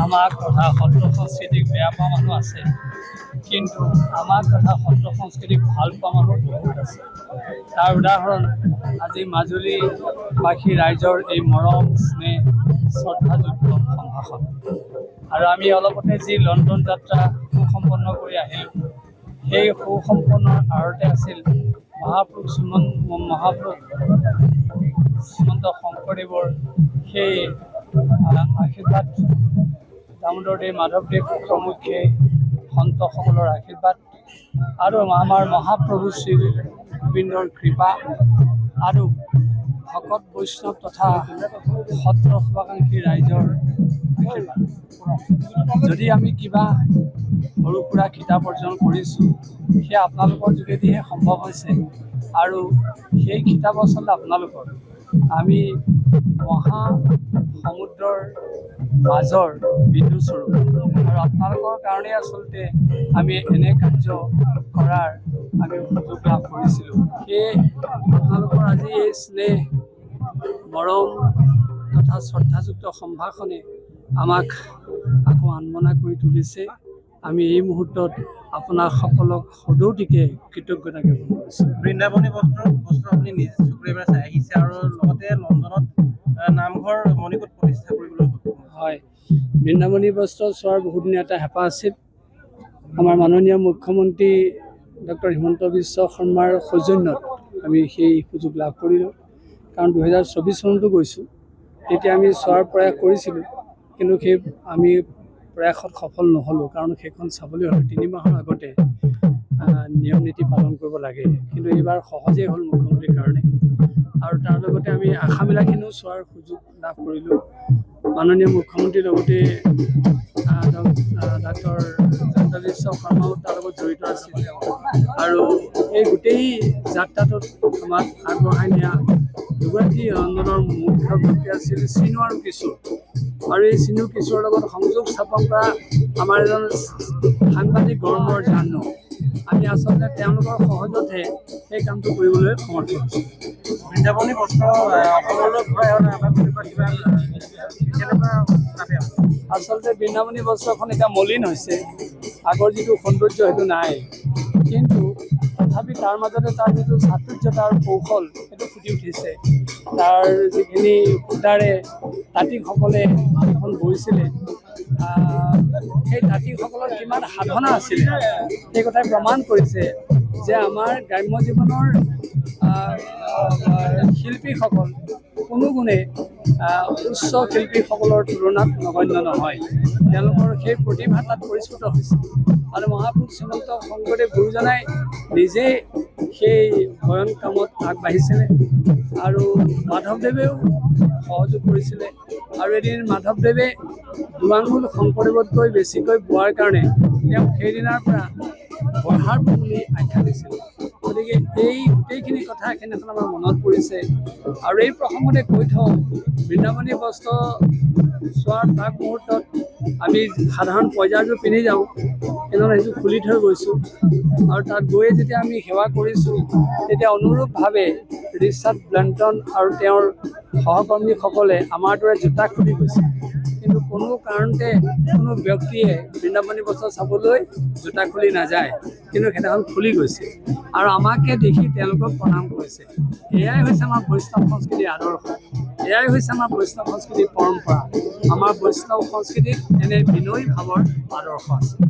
আমাৰ কথা সত্ৰ সংস্কৃতিক বেয়া পোৱা মানুহ আছে, কিন্তু আমাৰ কথা সত্ৰ সংস্কৃতিক ভাল পোৱা মানুহ বহুত আছে। তাৰ উদাহৰণ আজি মাজুলীবাসী ৰাইজৰ এই মৰম স্নেহ শ্ৰদ্ধাযুক্ত সম্ভাষণ। আৰু আমি অলপতে যি লণ্ডন যাত্ৰা সুসম্পন্ন কৰি আহিলোঁ, সেই সুসম্পন্নৰ আঁৰতে আছিল মহাপুৰুষ শ্ৰীমন্ত শংকৰদেৱৰ সেই আশীৰ্বাদ, দামোদৰদেৱ মাধৱদেৱ প্ৰমুখ্যে সন্তসকলৰ আশীৰ্বাদ আৰু আমাৰ মহাপ্ৰভু শ্ৰী গোবিন্দৰ কৃপা আৰু ভকত বৈষ্ণৱ তথা সত্ৰ শুভাকাংক্ষী ৰাইজৰ আশীৰ্বাদ। যদি আমি কিবা সৰু সুৰা কিতাপ অৰ্জন কৰিছোঁ, সেয়া আপোনালোকৰ যোগেদিহে সম্ভৱ হৈছে। আৰু সেই কিতাপ আচলতে আপোনালোকৰ, আমি মহাসমুদ্ৰৰ মাজৰ বিন্দুস্বৰূপ, আৰু আপোনালোকৰ কাৰণেই আচলতে আমি এনে কাৰ্য কৰাৰ আমি সুযোগ লাভ কৰিছিলোঁ। সেয়ে আপোনালোকৰ আজি এই স্নেহ মৰম তথা শ্ৰদ্ধাযুক্ত সম্ভাষণে আমাক আকৌ আনমনা কৰি তুলিছে। আমি এই মুহূৰ্তত আপোনাক সকলক সদৌতিকে কৃতজ্ঞতা জ্ঞাপন কৰিছোঁ। বৃন্দাবনী বস্ত্ৰ আপুনি নিজ চকুৰে চাই আহিছে আৰু লগতে লণ্ডনত নামঘৰ মণিকূট প্ৰতিষ্ঠা কৰিবলৈ হয়, বৃন্দাবনী বস্ত্ৰ চোৱাৰ বহুদিনীয়া এটা হেঁপাহ আছিল। আমাৰ মাননীয় মুখ্যমন্ত্ৰী ডক্টৰ হিমন্ত বিশ্ব শৰ্মাৰ সৌজন্যত আমি সেই সুযোগ লাভ কৰিলোঁ। কাৰণ 2024 চনতো গৈছোঁ, তেতিয়া আমি চোৱাৰ প্ৰয়াস কৰিছিলোঁ, কিন্তু সেই আমি প্ৰয়াসত সফল নহ'লোঁ। কাৰণ সেইখন চাবলৈ হ'লে 3 মাহৰ আগতে নিয়ম নীতি পালন কৰিব লাগে, কিন্তু এইবাৰ সহজেই হ'ল মুখ্যমন্ত্ৰীৰ কাৰণে। আৰু তাৰ লগতে আমি আশাবিলাখিনিও চোৱাৰ সুযোগ লাভ কৰিলোঁ। মাননীয় মুখ্যমন্ত্ৰীৰ লগতে ডক্টৰ হিমন্ত বিশ্ব শৰ্মাও তাৰ লগত জড়িত আছিল। আৰু এই গোটেই যাত্ৰাটোত আমাক আগবঢ়াই নিয়া দুগৰাকী লণ্ডনৰ মুখ্য ব্যক্তি আছিল চিনু আৰু কিশোৰ। আৰু এই চিনু কিশোৰৰ লগত সংযোগ স্থাপন কৰা আমাৰ এজন সাংবাদিক গৰ্বৰ জানো। আমি আচলতে তেওঁলোকৰ সহজতহে সেই কামটো কৰিবলৈ সমৰ্থ হৈছোঁ। বৃন্দাবনী বস্ত্ৰ আচলতে বৃন্দাবনী বস্ত্ৰখন এতিয়া মলিন হৈছে, আগৰ যিটো সৌন্দৰ্য সেইটো নাই। কিন্তু তথাপি তাৰ মাজতে তাৰ যিটো চাতুৰ্যতা আৰু কৌশল সেইটো ফুটি উঠিছে। তাৰ যিখিনি সূতাৰে তাঁতিসকলে এখন বৈছিলে, সেই তাঁতিসকলৰ কিমান সাধনা আছিলে সেই কথাই প্ৰমাণ কৰিছে যে আমাৰ গ্ৰাম্য জীৱনৰ শিল্পীসকল কোনো গুণে উচ্চ শিল্পীসকলৰ তুলনাত নগণ্য নহয়। তেওঁলোকৰ সেই প্ৰতিভা তাত পৰিস্ফুট হৈছে। আৰু মহাপুৰুষ শ্ৰীমন্ত শংকৰদেৱ গুৰুজনাই নিজেই সেই বয়ন কামত আগবাঢ়িছিলে আৰু মাধৱদেৱেও সহযোগ কৰিছিলে। আৰু এদিন মাধৱদেৱে দুৱাঙুল শংকৰদেৱতকৈ বেছিকৈ বোৱাৰ কাৰণে তেওঁ সেইদিনাৰ পৰা বহাৰ বুলি আখ্যা দিছিল। গতিকে এই গোটেইখিনি কথা এখেদিনাখন আমাৰ মনত পৰিছে। আৰু এই প্ৰসংগতে কৈ থওঁ, বৃন্দাবনী বস্ত্ৰ চোৱাৰ প্ৰাক মুহূৰ্তত আমি সাধাৰণ পৰ্যায়টো পিন্ধি যাওঁ, কিন্তু সেইটো খুলি থৈ গৈছোঁ। আৰু তাত গৈ যেতিয়া আমি সেৱা কৰিছোঁ, তেতিয়া অনুৰূপভাৱে ৰিচাৰ্ড ব্লেণ্টন আৰু তেওঁৰ সহকৰ্মীসকলে আমাৰ দৰে জোতা খুলি গৈছে। কিন্তু কোনো কাৰণতে কোনো ব্যক্তিয়ে বৃন্দাবনী বস্ত্ৰ চাবলৈ জোতা খুলি নাযায়, কিন্তু সেইদিনাখন খুলি গৈছে আৰু আমাকে দেখি তেওঁলোকক প্ৰণাম কৰিছে। এয়াই হৈছে আমাৰ বৈষ্ণৱ সংস্কৃতিৰ আদৰ্শ, এয়াই হৈছে আমাৰ বৈষ্ণৱ সংস্কৃতিৰ পৰম্পৰা। আমাৰ বৈষ্ণৱ সংস্কৃতিত এনে বিনয়ী ভাৱৰ আদৰ্শ আছে।